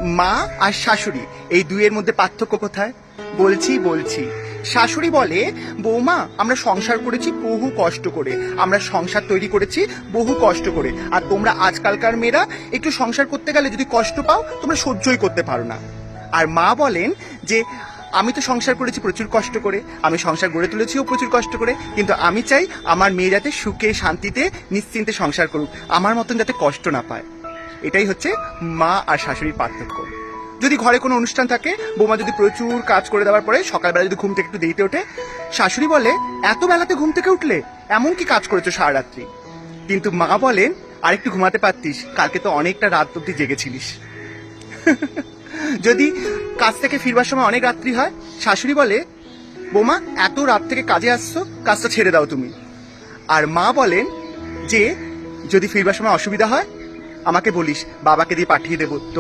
মা আর শাশুড়ি এই দুইয়ের মধ্যে পার্থক্য কোথায়? বলছি। শাশুড়ি বলে, বৌমা আমরা সংসার করেছি বহু কষ্ট করে, আমরা সংসার তৈরি করেছি বহু কষ্ট করে, আর তোমরা আজকালকার মেয়েরা একটু সংসার করতে গেলে যদি কষ্ট পাও তোমরা সহ্যই করতে পারো না। আর মা বলেন যে আমি তো সংসার করেছি প্রচুর কষ্ট করে, আমি সংসার গড়ে তুলেছিও প্রচুর কষ্ট করে, কিন্তু আমি চাই আমার মেয়ে যাতে সুখে শান্তিতে নিশ্চিন্তে সংসার করুক, আমার মতন যাতে কষ্ট না পায়। এটাই হচ্ছে মা আর শাশুড়ির পার্থক্য। যদি ঘরে কোনো অনুষ্ঠান থাকে, বৌমা যদি প্রচুর কাজ করে দেওয়ার পরে সকালবেলা যদি ঘুম থেকে একটু দেরিতে ওঠে, শাশুড়ি বলে এত বেলাতে ঘুম থেকে উঠলে, এমন কি কাজ করেছো সারা রাত্রি? কিন্তু মা বলেন আরেকটু ঘুমাতে পারতিস, কালকে তো অনেকটা রাত অব্দি জেগেছিলিস। যদি কাজ থেকে ফিরবার সময় অনেক রাত্রি হয়, শাশুড়ি বলে বৌমা এত রাত থেকে কাজে আসছো, কাজটা ছেড়ে দাও তুমি। আর মা বলেন যে যদি ফিরবার সময় অসুবিধা হয় আমাকে বলিস, বাবাকে দিয়ে পাঠিয়ে দেবো তো।